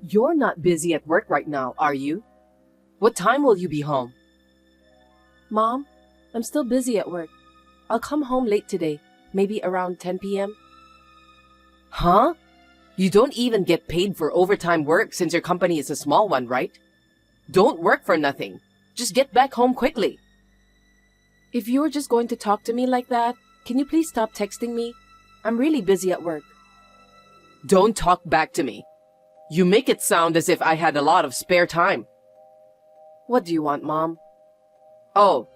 You're not busy at work right now, are you? What time will you be home? Mom, I'm still busy at work. I'll come home late today, maybe around 10 p.m. Huh? You don't even get paid for overtime work since your company is a small one, right? Don't work for nothing. Just get back home quickly. If you're just going to talk to me like that, can you please stop texting me? I'm really busy at work. Don't talk back to me. You make it sound as if I had a lot of spare time. What do you want, Mom? Oh,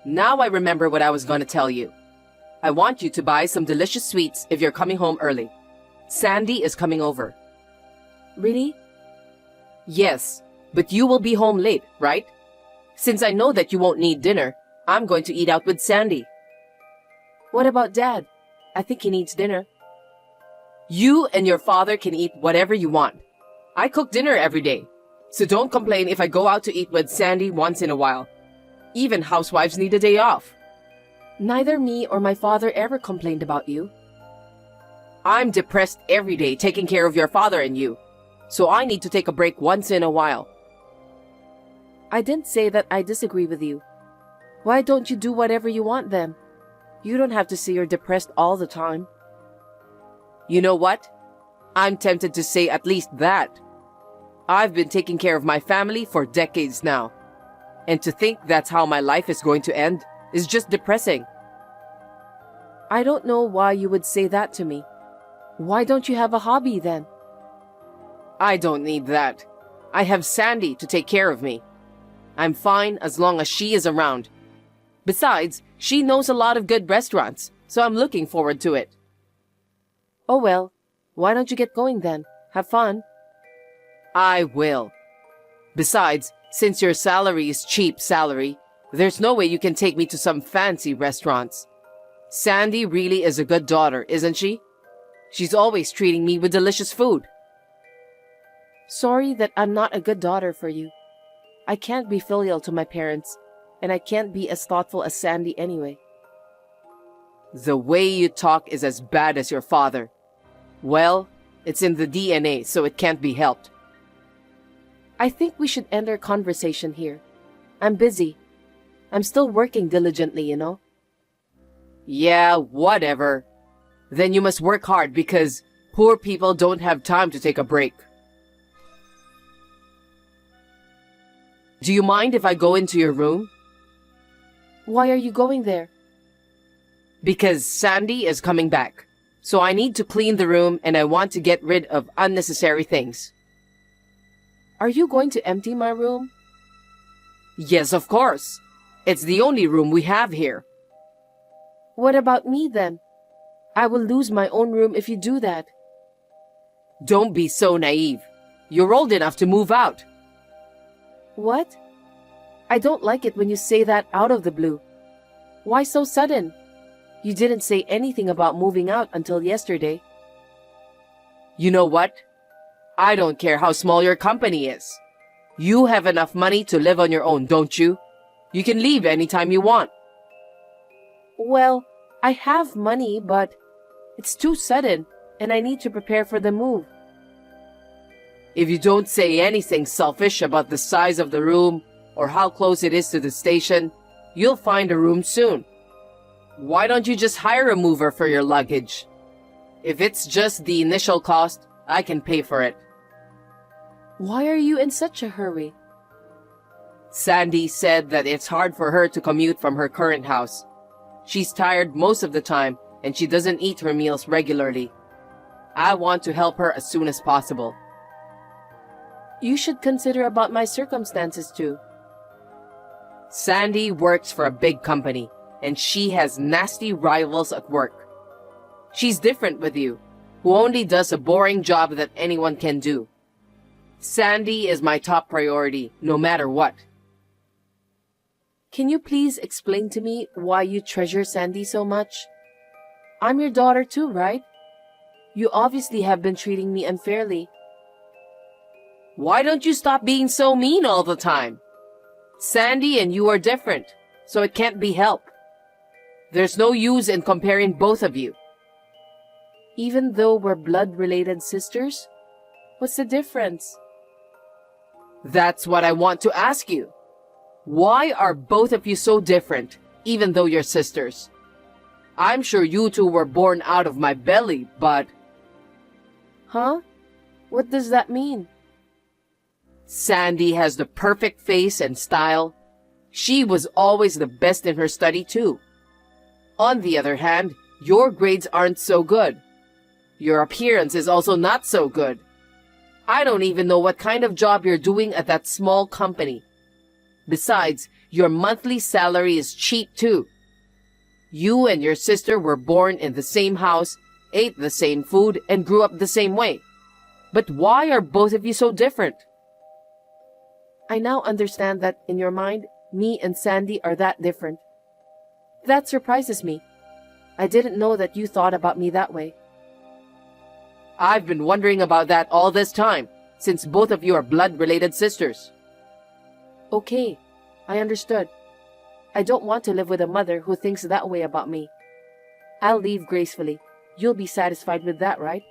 now I remember what I was going to tell you. I want you to buy some delicious sweets if you're coming home early. Sandy is coming over. Really? Yes, but you will be home late, right? Since I know that you won't need dinner, I'm going to eat out with Sandy. What about Dad? I think he needs dinner. You and your father can eat whatever you want. I cook dinner every day, so don't complain if I go out to eat with Sandy once in a while. Even housewives need a day off. Neither me or my father ever complained about you. I'm depressed every day taking care of your father and you, so I need to take a break once in a while. I didn't say that I disagree with you. Why don't you do whatever you want then? You don't have to say you're depressed all the time. You know what? I'm tempted to say at least that. I've been taking care of my family for decades now. And to think that's how my life is going to end is just depressing. I don't know why you would say that to me. Why don't you have a hobby then? I don't need that. I have Sandy to take care of me. I'm fine as long as she is around. Besides, she knows a lot of good restaurants, so I'm looking forward to it. Oh well, why don't you get going then? Have fun. I will. Besides, since your salary is cheap salary, there's no way you can take me to some fancy restaurants. Sandy really is a good daughter, isn't she? She's always treating me with delicious food. Sorry that I'm not a good daughter for you. I can't be filial to my parents, and I can't be as thoughtful as Sandy anyway. The way you talk is as bad as your father. Well, it's in the DNA, so it can't be helped. I think we should end our conversation here. I'm busy. I'm still working diligently, you know? Yeah, whatever. Then you must work hard because poor people don't have time to take a break. Do you mind if I go into your room? Why are you going there? Because Sandy is coming back. So I need to clean the room and I want to get rid of unnecessary things. Are you going to empty my room? Yes, of course. It's the only room we have here. What about me then? I will lose my own room if you do that. Don't be so naive. You're old enough to move out. What? I don't like it when you say that out of the blue. Why so sudden? You didn't say anything about moving out until yesterday. You know what? I don't care how small your company is. You have enough money to live on your own, don't you? You can leave anytime you want. Well, I have money, but it's too sudden, and I need to prepare for the move. If you don't say anything selfish about the size of the room or how close it is to the station, you'll find a room soon. Why don't you just hire a mover for your luggage? If it's just the initial cost, I can pay for it. Why are you in such a hurry? Sandy said that it's hard for her to commute from her current house. She's tired most of the time and she doesn't eat her meals regularly. I want to help her as soon as possible. You should consider about my circumstances too. Sandy works for a big company and she has nasty rivals at work. She's different with you, who only does a boring job that anyone can do. Sandy is my top priority, no matter what. Can you please explain to me why you treasure Sandy so much? I'm your daughter too, right? You obviously have been treating me unfairly. Why don't you stop being so mean all the time? Sandy and you are different, so it can't be helped. There's no use in comparing both of you. Even though we're blood-related sisters? What's the difference? That's what I want to ask you. Why are both of you so different, even though you're sisters? I'm sure you two were born out of my belly, but Huh? What does that mean? Sandy has the perfect face and style. She was always the best in her study, too. On the other hand, your grades aren't so good. Your appearance is also not so good. I don't even know what kind of job you're doing at that small company. Besides, your monthly salary is cheap, too. You and your sister were born in the same house, ate the same food, and grew up the same way. But why are both of you so different? I now understand that in your mind, me and Sandy are that different. That surprises me. I didn't know that you thought about me that way. I've been wondering about that all this time, since both of you are blood-related sisters. Okay, I understood. I don't want to live with a mother who thinks that way about me. I'll leave gracefully. You'll be satisfied with that, right?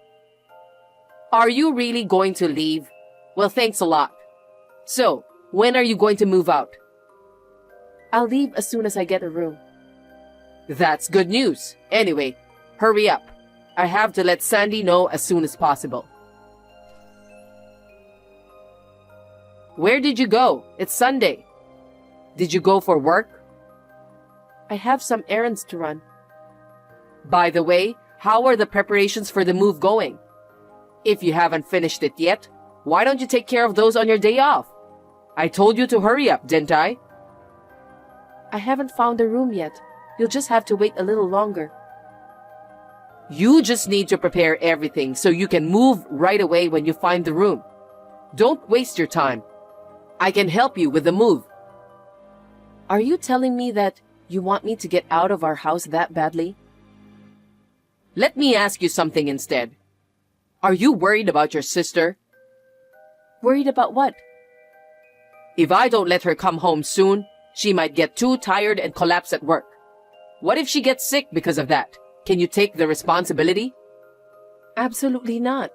Are you really going to leave? Well, thanks a lot. So, when are you going to move out? I'll leave as soon as I get a room. That's good news. Anyway, hurry up. I have to let Sandy know as soon as possible. Where did you go? It's Sunday. Did you go for work? I have some errands to run. By the way, how are the preparations for the move going? If you haven't finished it yet, why don't you take care of those on your day off? I told you to hurry up, didn't I? I haven't found a room yet. You'll just have to wait a little longer. You just need to prepare everything so you can move right away when you find the room. Don't waste your time. I can help you with the move. Are you telling me that you want me to get out of our house that badly? Let me ask you something instead. Are you worried about your sister? Worried about what? If I don't let her come home soon, she might get too tired and collapse at work. What if she gets sick because of that? Can you take the responsibility? Absolutely not.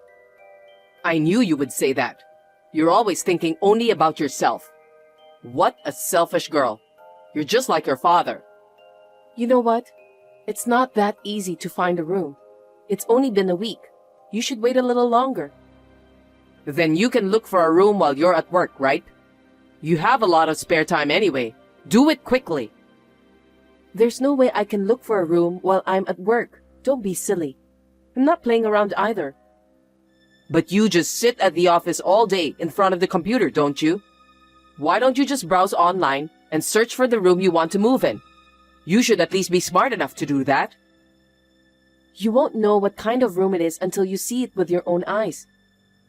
I knew you would say that. You're always thinking only about yourself. What a selfish girl. You're just like your father. You know what? It's not that easy to find a room. It's only been a week. You should wait a little longer. Then you can look for a room while you're at work, right? You have a lot of spare time anyway. Do it quickly. There's no way I can look for a room while I'm at work. Don't be silly. I'm not playing around either. But you just sit at the office all day in front of the computer, don't you? Why don't you just browse online and search for the room you want to move in? You should at least be smart enough to do that. You won't know what kind of room it is until you see it with your own eyes.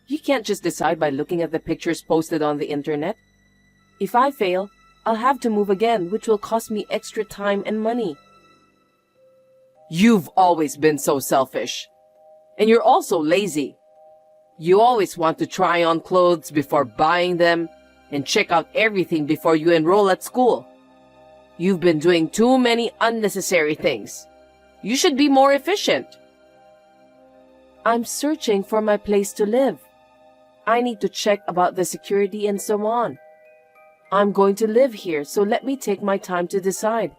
You can't just decide by looking at the pictures posted on the internet. If I fail, I'll have to move again, which will cost me extra time and money. You've always been so selfish. And you're also lazy. You always want to try on clothes before buying them and check out everything before you enroll at school. You've been doing too many unnecessary things. You should be more efficient. I'm searching for my place to live. I need to check about the security and so on. I'm going to live here, so let me take my time to decide.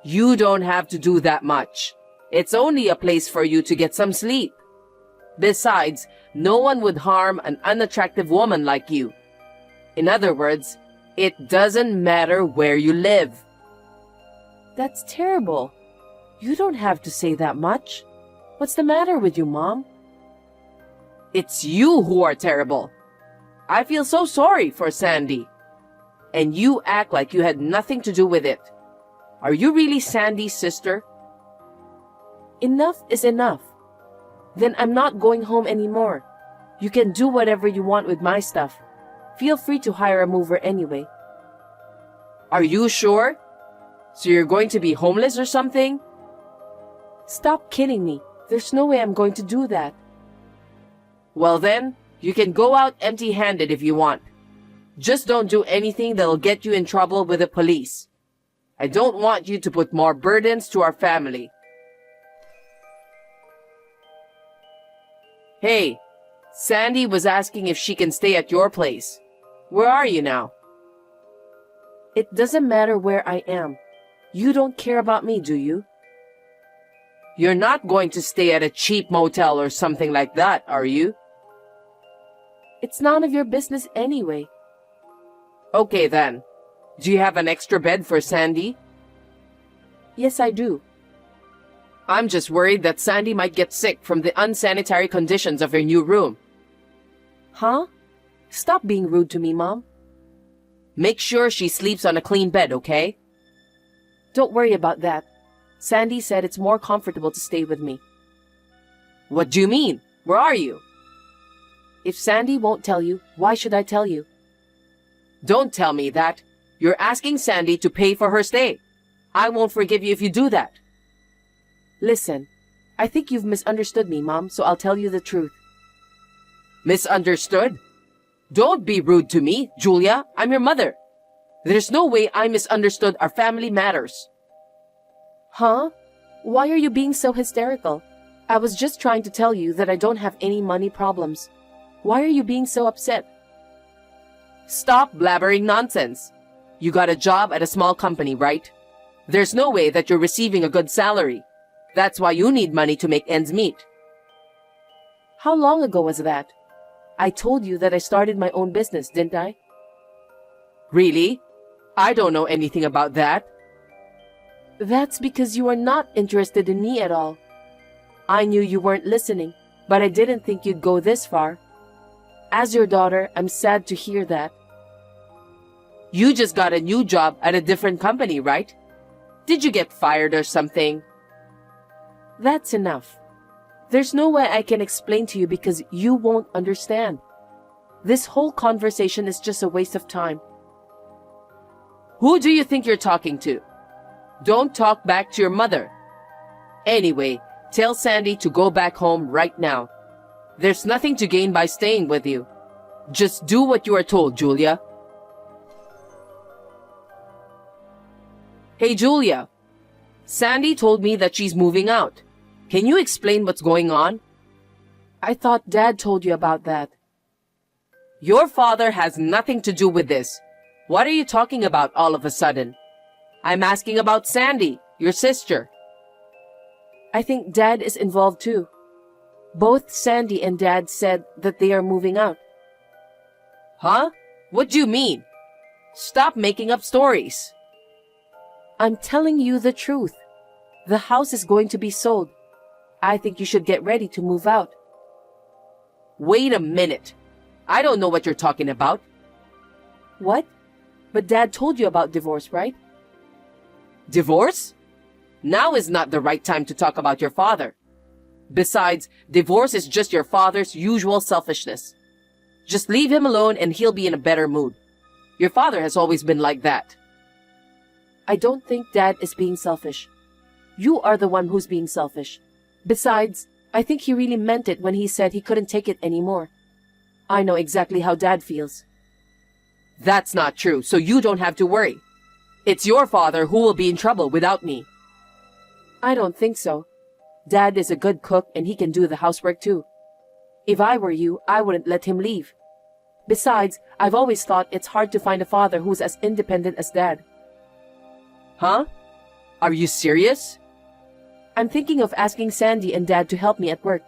You don't have to do that much. It's only a place for you to get some sleep. Besides, no one would harm an unattractive woman like you. In other words, it doesn't matter where you live. That's terrible. You don't have to say that much. What's the matter with you, Mom? It's you who are terrible. I feel so sorry for Sandy. And you act like you had nothing to do with it. Are you really Sandy's sister? Enough is enough. Then I'm not going home anymore. You can do whatever you want with my stuff. Feel free to hire a mover anyway. Are you sure? So you're going to be homeless or something? Stop kidding me. There's no way I'm going to do that. Well then, you can go out empty-handed if you want. Just don't do anything that'll get you in trouble with the police. I don't want you to put more burdens to our family. Hey, Sandy was asking if she can stay at your place. Where are you now? It doesn't matter where I am. You don't care about me, do you? You're not going to stay at a cheap motel or something like that, are you? It's none of your business anyway. Okay then. Do you have an extra bed for Sandy? Yes, I do. I'm just worried that Sandy might get sick from the unsanitary conditions of your new room. Huh? Stop being rude to me, Mom. Make sure she sleeps on a clean bed, okay? Don't worry about that. Sandy said it's more comfortable to stay with me. What do you mean? Where are you? If Sandy won't tell you, why should I tell you? Don't tell me that. You're asking Sandy to pay for her stay. I won't forgive you if you do that. Listen, I think you've misunderstood me, Mom, so I'll tell you the truth. Misunderstood? Don't be rude to me, Julia. I'm your mother. There's no way I misunderstood our family matters. Huh? Why are you being so hysterical? I was just trying to tell you that I don't have any money problems. Why are you being so upset? Stop blabbering nonsense. You got a job at a small company, right? There's no way that you're receiving a good salary. That's why you need money to make ends meet. How long ago was that? I told you that I started my own business, didn't I? Really? I don't know anything about that. That's because you are not interested in me at all. I knew you weren't listening, but I didn't think you'd go this far. As your daughter, I'm sad to hear that. You just got a new job at a different company, right? Did you get fired or something? That's enough. There's no way I can explain to you because you won't understand. This whole conversation is just a waste of time. Who do you think you're talking to? Don't talk back to your mother. Anyway, tell Sandy to go back home right now. There's nothing to gain by staying with you. Just do what you are told, Julia. Hey, Julia. Sandy told me that she's moving out. Can you explain what's going on? I thought Dad told you about that. Your father has nothing to do with this. What are you talking about all of a sudden? I'm asking about Sandy, your sister. I think Dad is involved too. Both Sandy and Dad said that they are moving out. Huh? What do you mean? Stop making up stories. I'm telling you the truth. The house is going to be sold. I think you should get ready to move out. Wait a minute. I don't know what you're talking about. What? But Dad told you about divorce, right? Divorce? Now is not the right time to talk about your father. Besides, divorce is just your father's usual selfishness. Just leave him alone and he'll be in a better mood. Your father has always been like that. I don't think Dad is being selfish. You are the one who's being selfish. Besides, I think he really meant it when he said he couldn't take it anymore. I know exactly how Dad feels. That's not true, so you don't have to worry. It's your father who will be in trouble without me. I don't think so. Dad is a good cook and he can do the housework too. If I were you, I wouldn't let him leave. Besides, I've always thought it's hard to find a father who's as independent as Dad. Huh? Are you serious? I'm thinking of asking Sandy and Dad to help me at work.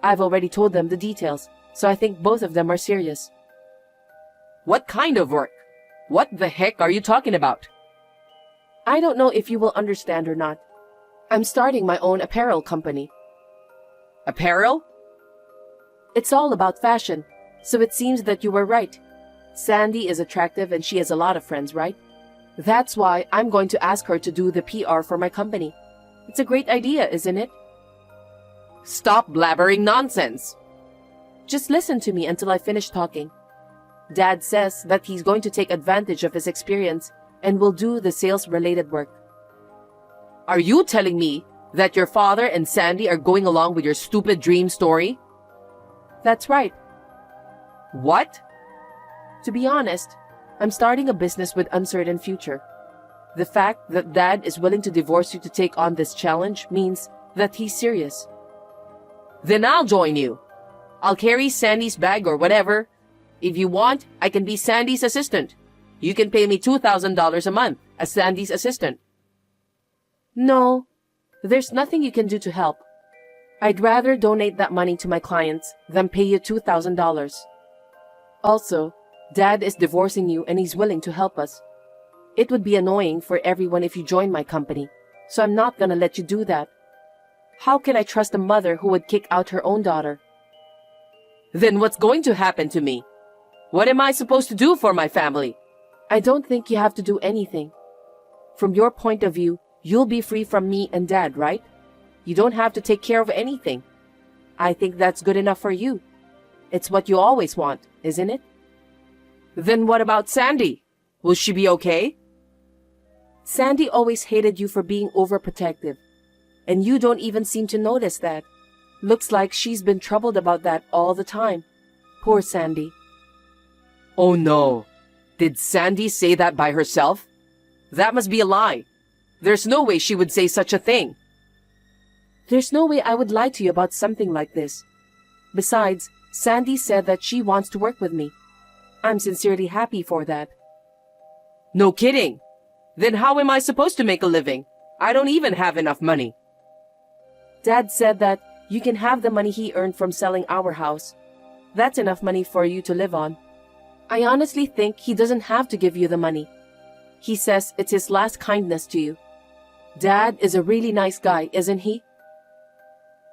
I've already told them the details, so I think both of them are serious. What kind of work? What the heck are you talking about? I don't know if you will understand or not. I'm starting my own apparel company. Apparel? It's all about fashion, so it seems that you were right. Sandy is attractive and she has a lot of friends, right? That's why I'm going to ask her to do the PR for my company. It's a great idea, isn't it? Stop blabbering nonsense. Just listen to me until I finish talking. Dad says that he's going to take advantage of his experience and will do the sales-related work. Are you telling me that your father and Sandy are going along with your stupid dream story? That's right. What? To be honest, I'm starting a business with uncertain future. The fact that Dad is willing to divorce you to take on this challenge means that he's serious. Then I'll join you. I'll carry Sandy's bag or whatever. If you want, I can be Sandy's assistant. You can pay me $2,000 a month as Sandy's assistant. No, there's nothing you can do to help. I'd rather donate that money to my clients than pay you $2,000. Also, Dad is divorcing you and he's willing to help us. It would be annoying for everyone if you join my company, so I'm not gonna let you do that. How can I trust a mother who would kick out her own daughter? Then what's going to happen to me? What am I supposed to do for my family? I don't think you have to do anything. From your point of view, you'll be free from me and Dad, right? You don't have to take care of anything. I think that's good enough for you. It's what you always want, isn't it? Then what about Sandy? Will she be okay? Sandy always hated you for being overprotective, and you don't even seem to notice that. Looks like she's been troubled about that all the time. Poor Sandy. Oh no. Did Sandy say that by herself? That must be a lie. There's no way she would say such a thing. There's no way I would lie to you about something like this. Besides, Sandy said that she wants to work with me. I'm sincerely happy for that. No kidding. Then how am I supposed to make a living? I don't even have enough money. Dad said that you can have the money he earned from selling our house. That's enough money for you to live on. I honestly think he doesn't have to give you the money. He says it's his last kindness to you. Dad is a really nice guy, isn't he?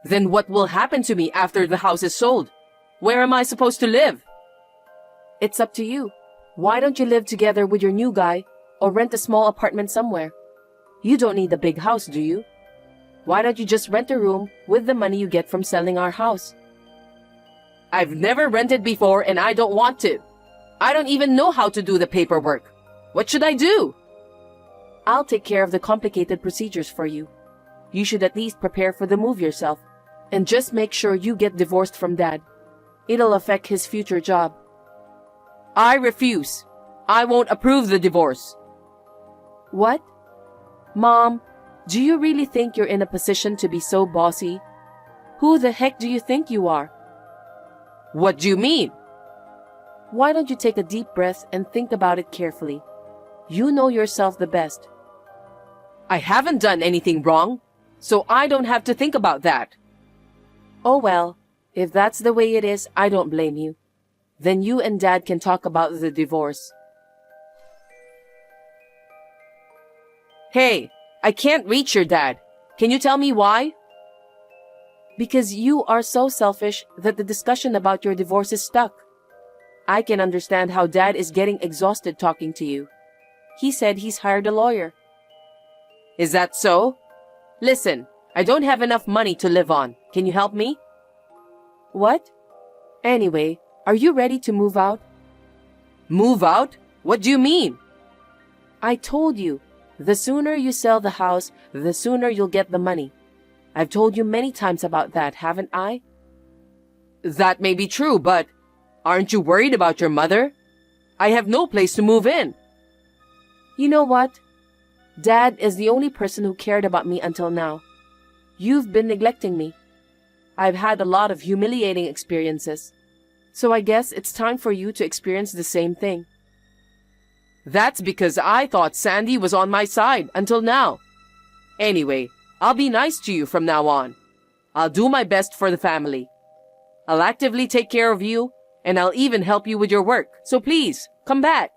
Then what will happen to me after the house is sold? Where am I supposed to live? It's up to you. Why don't you live together with your new guy or rent a small apartment somewhere? You don't need a big house, do you? Why don't you just rent a room with the money you get from selling our house? I've never rented before and I don't want to. I don't even know how to do the paperwork. What should I do? I'll take care of the complicated procedures for you. You should at least prepare for the move yourself. And just make sure you get divorced from Dad. It'll affect his future job. I refuse. I won't approve the divorce. What? Mom, do you really think you're in a position to be so bossy? Who the heck do you think you are? What do you mean? Why don't you take a deep breath and think about it carefully? You know yourself the best. I haven't done anything wrong, so I don't have to think about that. Oh well, if that's the way it is, I don't blame you. Then you and Dad can talk about the divorce. Hey, I can't reach your dad. Can you tell me why? Because you are so selfish that the discussion about your divorce is stuck. I can understand how Dad is getting exhausted talking to you. He said he's hired a lawyer. Is that so? Listen, I don't have enough money to live on. Can you help me? What? Anyway, are you ready to move out? Move out? What do you mean? I told you, the sooner you sell the house, the sooner you'll get the money. I've told you many times about that, haven't I? That may be true, but aren't you worried about your mother? I have no place to move in. You know what? Dad is the only person who cared about me until now. You've been neglecting me. I've had a lot of humiliating experiences. So I guess it's time for you to experience the same thing. That's because I thought Sandy was on my side until now. Anyway, I'll be nice to you from now on. I'll do my best for the family. I'll actively take care of you, and I'll even help you with your work. So please, come back.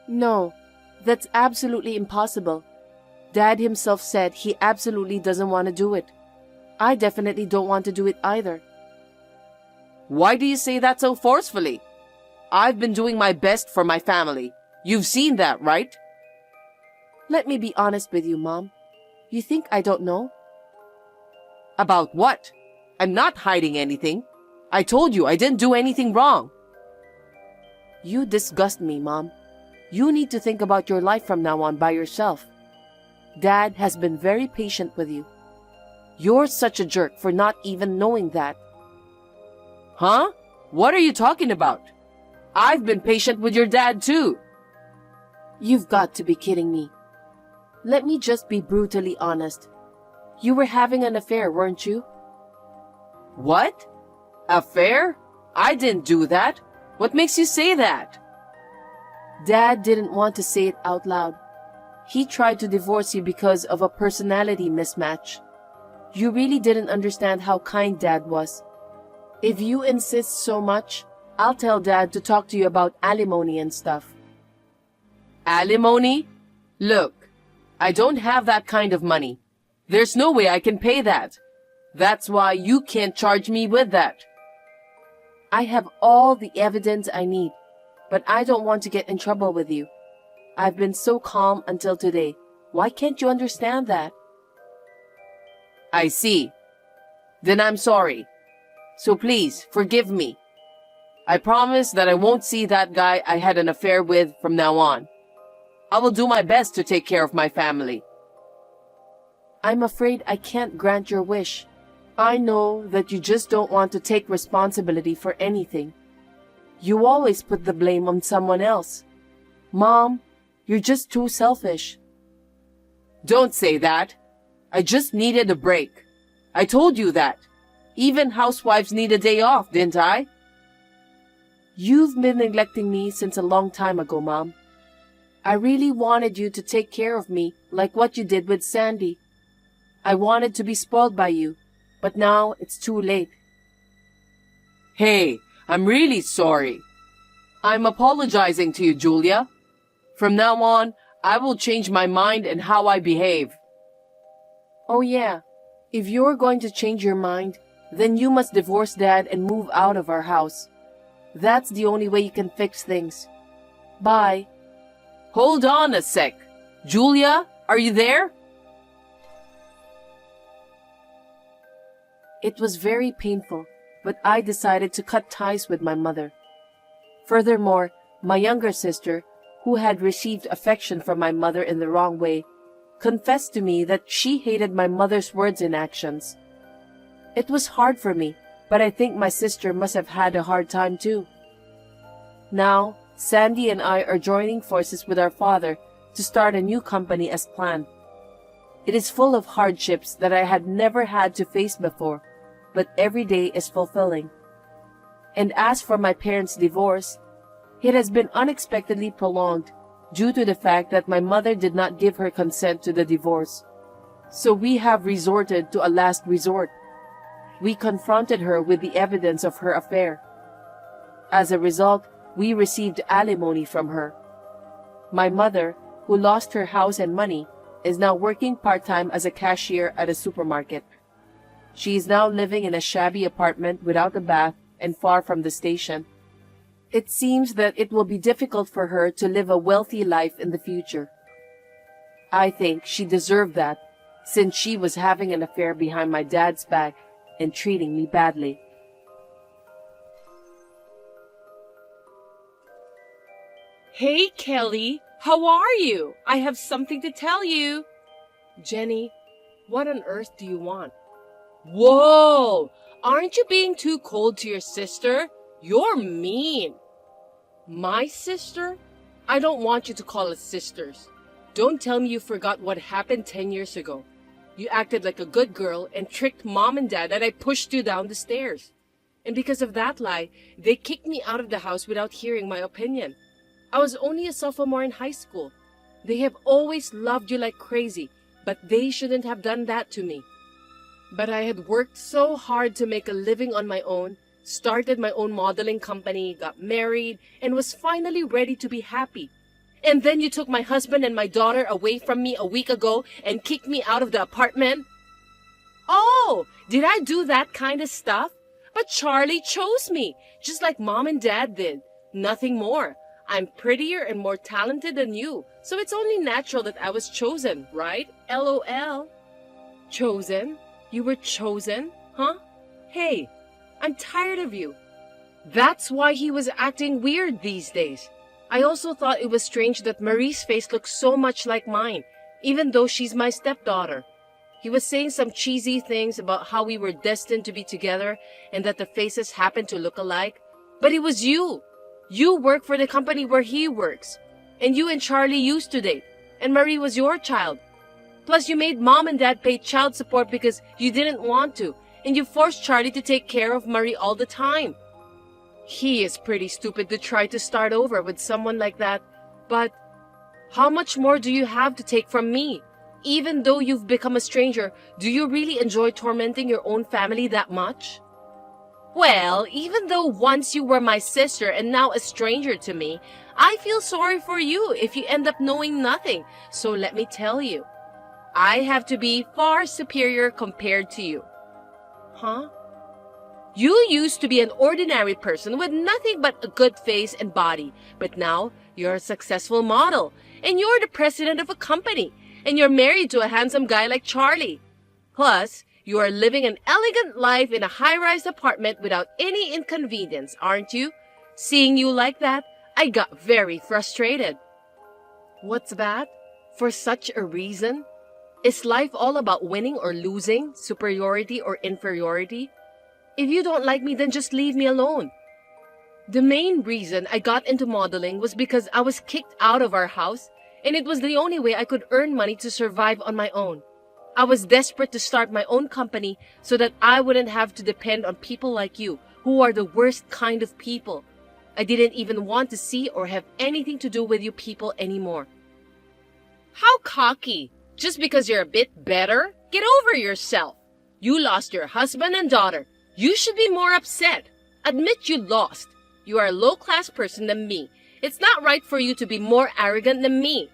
No, that's absolutely impossible. Dad himself said he absolutely doesn't want to do it. I definitely don't want to do it either. Why do you say that so forcefully? I've been doing my best for my family. You've seen that, right? Let me be honest with you, Mom. You think I don't know? About what? I'm not hiding anything. I told you I didn't do anything wrong. You disgust me, Mom. You need to think about your life from now on by yourself. Dad has been very patient with you. You're such a jerk for not even knowing that. Huh? What are you talking about? I've been patient with your dad too. You've got to be kidding me. Let me just be brutally honest. You were having an affair, weren't you? What? Affair? I didn't do that. What makes you say that? Dad didn't want to say it out loud. He tried to divorce you because of a personality mismatch. You really didn't understand how kind Dad was. If you insist so much, I'll tell Dad to talk to you about alimony and stuff. Alimony? Look, I don't have that kind of money. There's no way I can pay that. That's why you can't charge me with that. I have all the evidence I need, but I don't want to get in trouble with you. I've been so calm until today. Why can't you understand that? I see. Then I'm sorry. So please, forgive me. I promise that I won't see that guy I had an affair with from now on. I will do my best to take care of my family. I'm afraid I can't grant your wish. I know that you just don't want to take responsibility for anything. You always put the blame on someone else. Mom, you're just too selfish. Don't say that. I just needed a break. I told you that. Even housewives need a day off, didn't I? You've been neglecting me since a long time ago, Mom. I really wanted you to take care of me like what you did with Sandy. I wanted to be spoiled by you, but now it's too late. Hey, I'm really sorry. I'm apologizing to you, Julia. From now on, I will change my mind and how I behave. Oh yeah, if you're going to change your mind, then you must divorce Dad and move out of our house. That's the only way you can fix things. Bye. Hold on a sec. Julia, are you there? It was very painful, but I decided to cut ties with my mother. Furthermore, my younger sister, who had received affection from my mother in the wrong way, confessed to me that she hated my mother's words and actions. It was hard for me, but I think my sister must have had a hard time too. Now, Sandy and I are joining forces with our father to start a new company as planned. It is full of hardships that I had never had to face before, but every day is fulfilling. And as for my parents' divorce, it has been unexpectedly prolonged due to the fact that my mother did not give her consent to the divorce. So we have resorted to a last resort. We confronted her with the evidence of her affair. As a result, we received alimony from her. My mother, who lost her house and money, is now working part-time as a cashier at a supermarket. She is now living in a shabby apartment without a bath and far from the station. It seems that it will be difficult for her to live a wealthy life in the future. I think she deserved that, since she was having an affair behind my dad's back and treating me badly. Hey, Kelly, how are you? I have something to tell you. Jenny, what on earth do you want? Whoa! Aren't you being too cold to your sister? You're mean. My sister? I don't want you to call us sisters. Don't tell me you forgot what happened 10 years ago. You acted like a good girl and tricked Mom and Dad that I pushed you down the stairs. And because of that lie, they kicked me out of the house without hearing my opinion. I was only a sophomore in high school. They have always loved you like crazy, but they shouldn't have done that to me. But I had worked so hard to make a living on my own, started my own modeling company, got married, and was finally ready to be happy. And then you took my husband and my daughter away from me a week ago and kicked me out of the apartment? Oh, did I do that kind of stuff? But Charlie chose me, just like Mom and Dad did. Nothing more. I'm prettier and more talented than you, so it's only natural that I was chosen, right? LOL. Chosen? You were chosen? Huh? Hey, I'm tired of you. That's why he was acting weird these days. I also thought it was strange that Marie's face looked so much like mine, even though she's my stepdaughter. He was saying some cheesy things about how we were destined to be together and that the faces happened to look alike. But it was you. You work for the company where he works. And you and Charlie used to date. And Marie was your child. Plus, you made Mom and Dad pay child support because you didn't want to. and you forced Charlie to take care of Marie all the time. He is pretty stupid to try to start over with someone like that, but how much more do you have to take from me? Even though you've become a stranger, do you really enjoy tormenting your own family that much? Well, even though once you were my sister and now a stranger to me, I feel sorry for you if you end up knowing nothing. So let me tell you, I have to be far superior compared to you. Huh? You used to be an ordinary person with nothing but a good face and body, but now you're a successful model, and you're the president of a company, and you're married to a handsome guy like Charlie. Plus, you are living an elegant life in a high-rise apartment without any inconvenience, aren't you? Seeing you like that, I got very frustrated. What's that? For such a reason? Is life all about winning or losing, superiority or inferiority? If you don't like me, then just leave me alone. The main reason I got into modeling was because I was kicked out of our house, and it was the only way I could earn money to survive on my own. I was desperate to start my own company so that I wouldn't have to depend on people like you, who are the worst kind of people. I didn't even want to see or have anything to do with you people anymore. How cocky! Just because you're a bit better? Get over yourself. You lost your husband and daughter. You should be more upset. Admit you lost. You are a low-class person than me. It's not right for you to be more arrogant than me.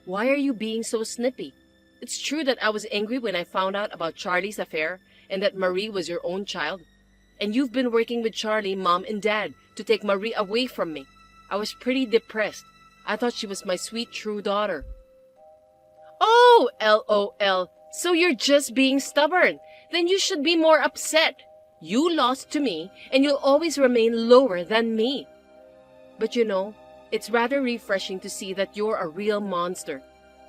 Why are you being so snippy? It's true that I was angry when I found out about Charlie's affair and that Marie was your own child. And you've been working with Charlie, Mom, and Dad to take Marie away from me. I was pretty depressed. I thought she was my sweet, true daughter. Oh, LOL. So you're just being stubborn. Then you should be more upset. You lost to me, and you'll always remain lower than me. But you know, it's rather refreshing to see that you're a real monster.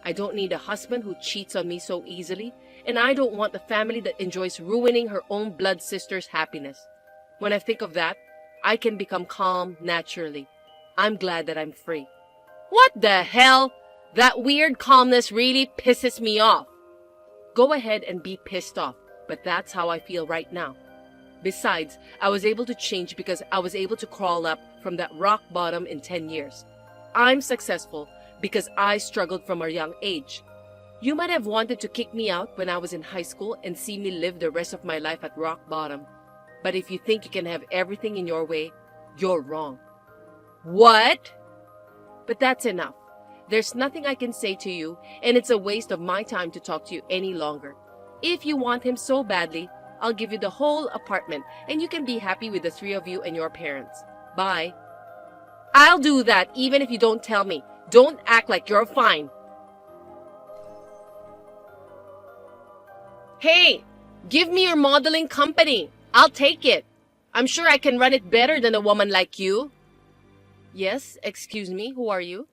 I don't need a husband who cheats on me so easily, and I don't want a family that enjoys ruining her own blood sister's happiness. When I think of that, I can become calm naturally. I'm glad that I'm free. What the hell? That weird calmness really pisses me off. Go ahead and be pissed off, but that's how I feel right now. Besides, I was able to change because I was able to crawl up from that rock bottom in 10 years. I'm successful because I struggled from a young age. You might have wanted to kick me out when I was in high school and see me live the rest of my life at rock bottom. But if you think you can have everything in your way, you're wrong. What? But that's enough. There's nothing I can say to you, and it's a waste of my time to talk to you any longer. If you want him so badly, I'll give you the whole apartment, and you can be happy with the three of you and your parents. Bye. I'll do that even if you don't tell me. Don't act like you're fine. Hey, give me your modeling company. I'll take it. I'm sure I can run it better than a woman like you. Yes, excuse me, who are you?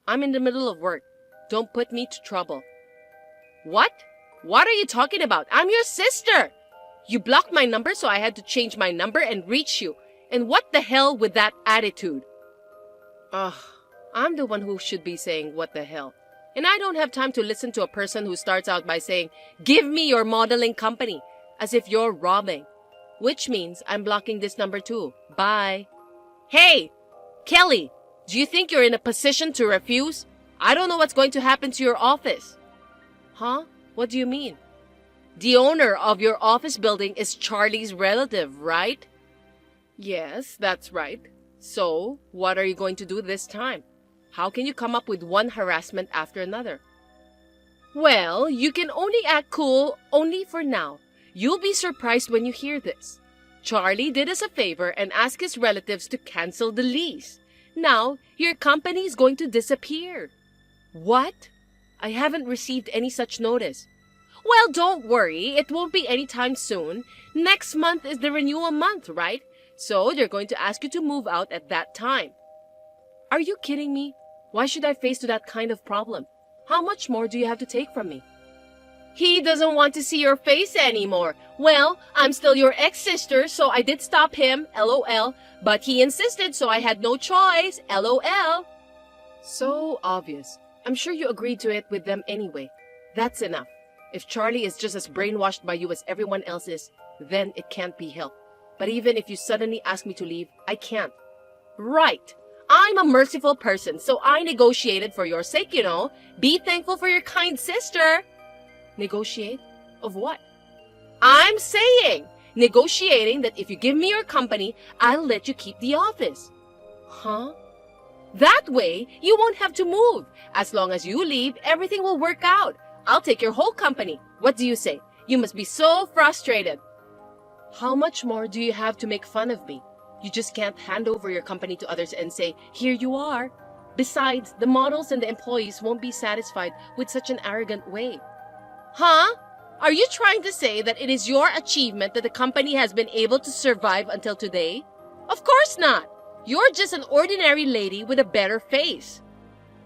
I'm in the middle of work. Don't put me to trouble. What? What are you talking about? I'm your sister. You blocked my number, so I had to change my number and reach you. And what the hell with that attitude? Ugh, I'm the one who should be saying what the hell. And I don't have time to listen to a person who starts out by saying, give me your modeling company, as if you're robbing. Which means I'm blocking this number too. Bye. Hey, Kelly, do you think you're in a position to refuse? I don't know what's going to happen to your office. Huh? What do you mean? The owner of your office building is Charlie's relative, right? Yes, that's right. So, what are you going to do this time? How can you come up with one harassment after another? Well, you can only act cool only for now. You'll be surprised when you hear this. Charlie did us a favor and asked his relatives to cancel the lease. Now, your company is going to disappear. What? I haven't received any such notice. Well, don't worry. It won't be anytime soon. Next month is the renewal month, right? So they're going to ask you to move out at that time. Are you kidding me? Why should I face that kind of problem? How much more do you have to take from me? He doesn't want to see your face anymore. Well, I'm still your ex-sister, so I did stop him, LOL. But he insisted, so I had no choice, LOL. So obvious. I'm sure you agreed to it with them anyway. That's enough. If Charlie is just as brainwashed by you as everyone else is, then it can't be helped. But even if you suddenly ask me to leave, I can't. Right. I'm a merciful person, so I negotiated for your sake, you know. Be thankful for your kind sister. Negotiate? Of what? I'm saying, negotiating that if you give me your company, I'll let you keep the office. Huh? That way, you won't have to move. As long as you leave, everything will work out. I'll take your whole company. What do you say? You must be so frustrated. How much more do you have to make fun of me? You just can't hand over your company to others and say, here you are. Besides, the models and the employees won't be satisfied with such an arrogant way. Huh? Are you trying to say that it is your achievement that the company has been able to survive until today? Of course not. You're just an ordinary lady with a better face.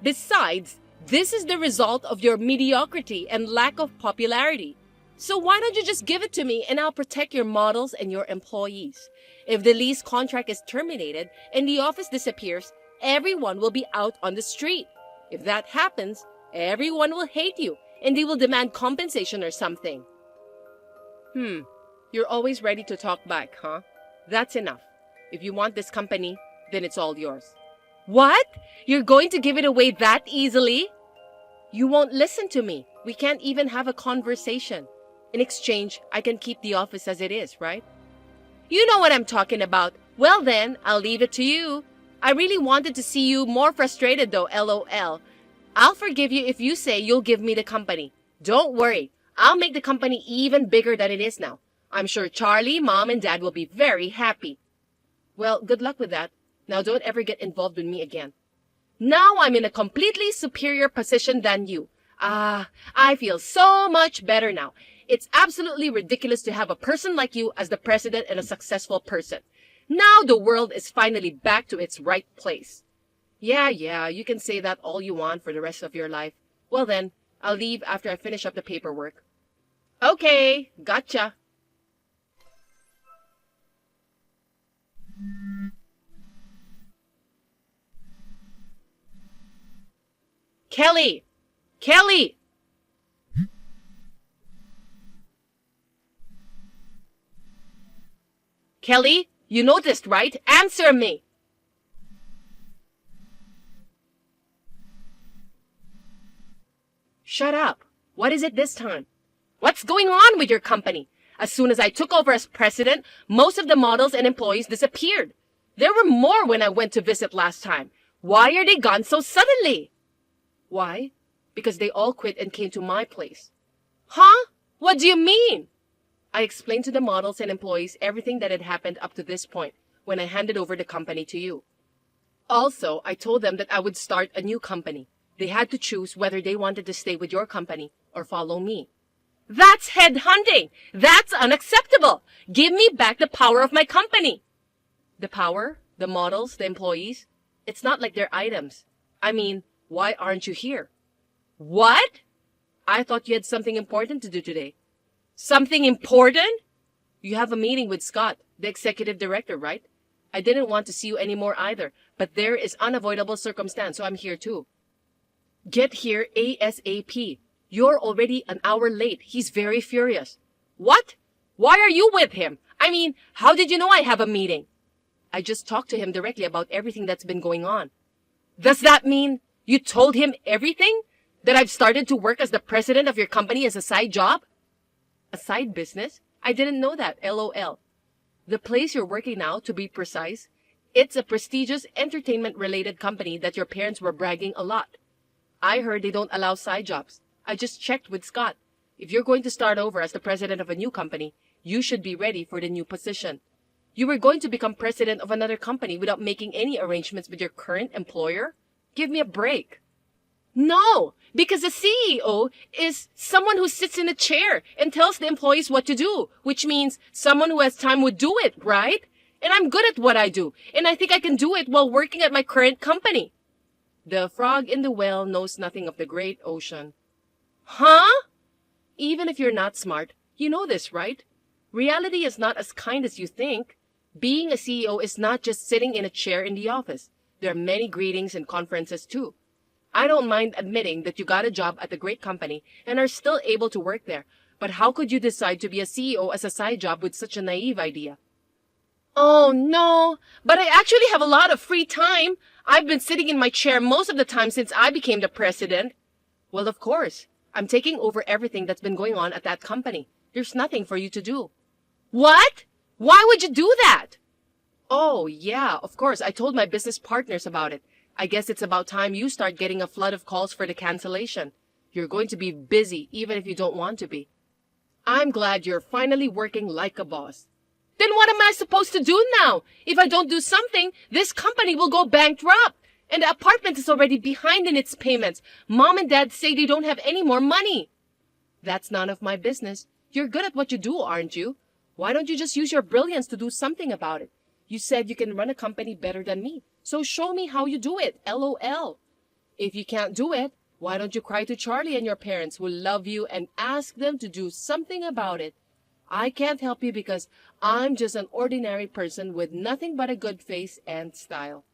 Besides, this is the result of your mediocrity and lack of popularity. So why don't you just give it to me and I'll protect your models and your employees? If the lease contract is terminated and the office disappears, everyone will be out on the street. If that happens, everyone will hate you and they will demand compensation or something. You're always ready to talk back, huh? That's enough. If you want this company, then it's all yours. What? You're going to give it away that easily? You won't listen to me. We can't even have a conversation. In exchange, I can keep the office as it is, right? You know what I'm talking about. Well then, I'll leave it to you. I really wanted to see you more frustrated though, LOL. I'll forgive you if you say you'll give me the company. Don't worry. I'll make the company even bigger than it is now. I'm sure Charlie, Mom, and Dad will be very happy. Well, good luck with that. Now don't ever get involved with me again. Now I'm in a completely superior position than you. I feel so much better now. It's absolutely ridiculous to have a person like you as the president and a successful person. Now the world is finally back to its right place. Yeah, you can say that all you want for the rest of your life. Well then, I'll leave after I finish up the paperwork. Okay, gotcha. Kelly! Kelly! Kelly, you noticed, right? Answer me! Shut up. What is it this time? What's going on with your company? As soon as I took over as president, most of the models and employees disappeared. There were more when I went to visit last time. Why are they gone so suddenly? Why? Because they all quit and came to my place. Huh? What do you mean? I explained to the models and employees everything that had happened up to this point when I handed over the company to you. Also, I told them that I would start a new company. They had to choose whether they wanted to stay with your company or follow me. That's headhunting! That's unacceptable! Give me back the power of my company! The power? The models? The employees? It's not like they're items. I mean, why aren't you here? What? I thought you had something important to do today. Something important? You have a meeting with Scott, the executive director, right? I didn't want to see you anymore either, but there is unavoidable circumstance, so I'm here too. Get here ASAP. You're already an hour late. He's very furious. What? Why are you with him? I mean, how did you know I have a meeting? I just talked to him directly about everything that's been going on. Does that mean you told him everything? That I've started to work as the president of your company as a side job? A side business? I didn't know that, LOL. The place you're working now, to be precise, it's a prestigious entertainment-related company that your parents were bragging a lot. I heard they don't allow side jobs. I just checked with Scott. If you're going to start over as the president of a new company, you should be ready for the new position. You were going to become president of another company without making any arrangements with your current employer? Give me a break. No, because the CEO is someone who sits in a chair and tells the employees what to do, which means someone who has time would do it, right? And I'm good at what I do, and I think I can do it while working at my current company. The frog in the well knows nothing of the great ocean. Huh? Even if you're not smart, you know this, right? Reality is not as kind as you think. Being a CEO is not just sitting in a chair in the office. There are many greetings and conferences too. I don't mind admitting that you got a job at a great company and are still able to work there. But how could you decide to be a CEO as a side job with such a naive idea? Oh, no, but I actually have a lot of free time. I've been sitting in my chair most of the time since I became the president. Well, of course. I'm taking over everything that's been going on at that company. There's nothing for you to do. What? Why would you do that? Oh, yeah, of course. I told my business partners about it. I guess it's about time you start getting a flood of calls for the cancellation. You're going to be busy even if you don't want to be. I'm glad you're finally working like a boss. Then what am I supposed to do now? If I don't do something, this company will go bankrupt. And the apartment is already behind in its payments. Mom and Dad say they don't have any more money. That's none of my business. You're good at what you do, aren't you? Why don't you just use your brilliance to do something about it? You said you can run a company better than me. So show me how you do it, LOL. If you can't do it, why don't you cry to Charlie and your parents who love you and ask them to do something about it? I can't help you because I'm just an ordinary person with nothing but a good face and style.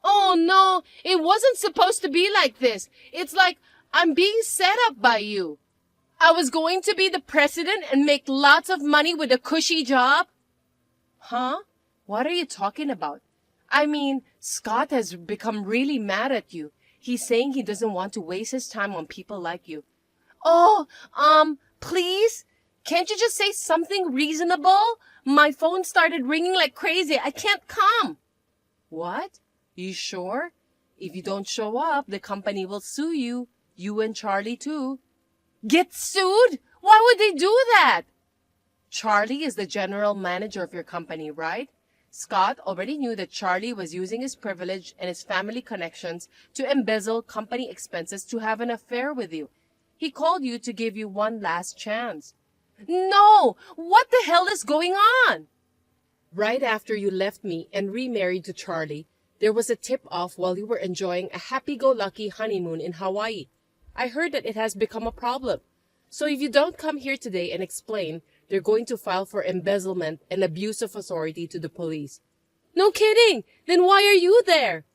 Oh no, it wasn't supposed to be like this. It's like I'm being set up by you. I was going to be the president and make lots of money with a cushy job. Huh? What are you talking about? I mean, Scott has become really mad at you. He's saying he doesn't want to waste his time on people like you. Oh, please? Can't you just say something reasonable? My phone started ringing like crazy. I can't come. What? You sure? If you don't show up, the company will sue you. You and Charlie too. Get sued? Why would they do that? Charlie is the general manager of your company, right? Scott already knew that Charlie was using his privilege and his family connections to embezzle company expenses to have an affair with you. He called you to give you one last chance. No! What the hell is going on? Right after you left me and remarried to Charlie, there was a tip-off while you were enjoying a happy-go-lucky honeymoon in Hawaii. I heard that it has become a problem. So if you don't come here today and explain, they're going to file for embezzlement and abuse of authority to the police. No kidding! Then why are you there?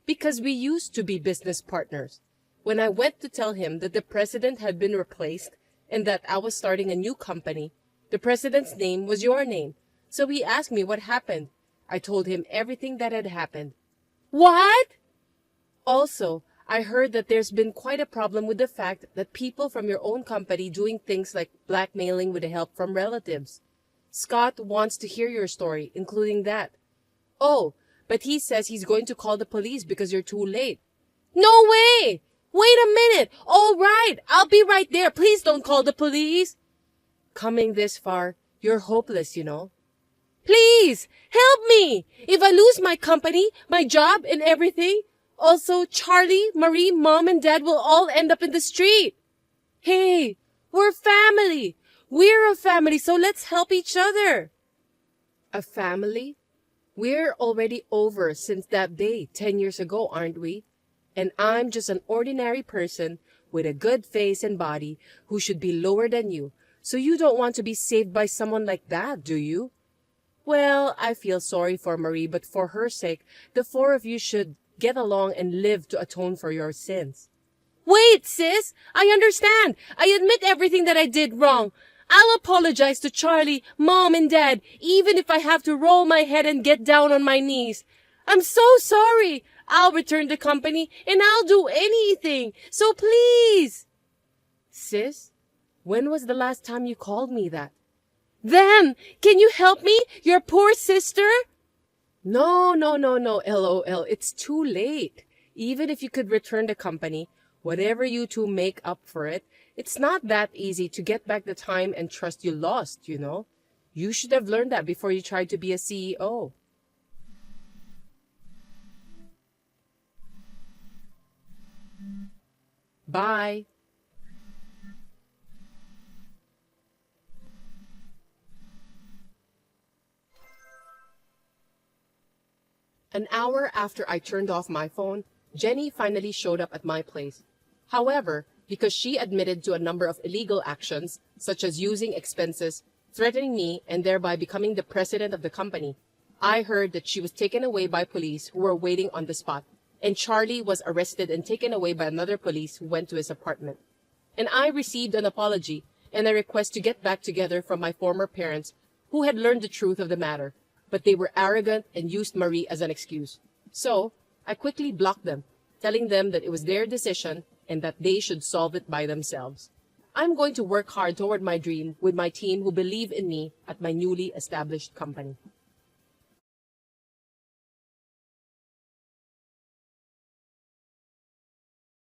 Because we used to be business partners. When I went to tell him that the president had been replaced and that I was starting a new company, the president's name was your name. So he asked me what happened. I told him everything that had happened. What? Also, I heard that there's been quite a problem with the fact that people from your own company doing things like blackmailing with the help from relatives. Scott wants to hear your story, including that. Oh, but he says he's going to call the police because you're too late. No way! Wait a minute! All right, I'll be right there. Please don't call the police. Coming this far, you're hopeless, you know. Please, help me! If I lose my company, my job, and everything, also Charlie, Marie, Mom, and Dad will all end up in the street. Hey, we're family. We're a family, so let's help each other. A family? We're already over since that day 10 years ago, aren't we? And I'm just an ordinary person with a good face and body who should be lower than you. So you don't want to be saved by someone like that, do you? Well, I feel sorry for Marie, but for her sake, the four of you should get along and live to atone for your sins. Wait, sis! I understand. I admit everything that I did wrong. I'll apologize to Charlie, Mom, and Dad, even if I have to roll my head and get down on my knees. I'm so sorry. I'll return the company and I'll do anything. So please. Sis, when was the last time you called me that? Then, can you help me, your poor sister? No, LOL. It's too late. Even if you could return the company, whatever you two make up for it, it's not that easy to get back the time and trust you lost, you know. You should have learned that before you tried to be a CEO. Bye. An hour after I turned off my phone, Jenny finally showed up at my place. However, because she admitted to a number of illegal actions, such as using expenses, threatening me, and thereby becoming the president of the company, I heard that she was taken away by police who were waiting on the spot, and Charlie was arrested and taken away by another police who went to his apartment. And I received an apology and a request to get back together from my former parents who had learned the truth of the matter, but they were arrogant and used Marie as an excuse. So, I quickly blocked them, telling them that it was their decision and that they should solve it by themselves. I'm going to work hard toward my dream with my team who believe in me at my newly established company.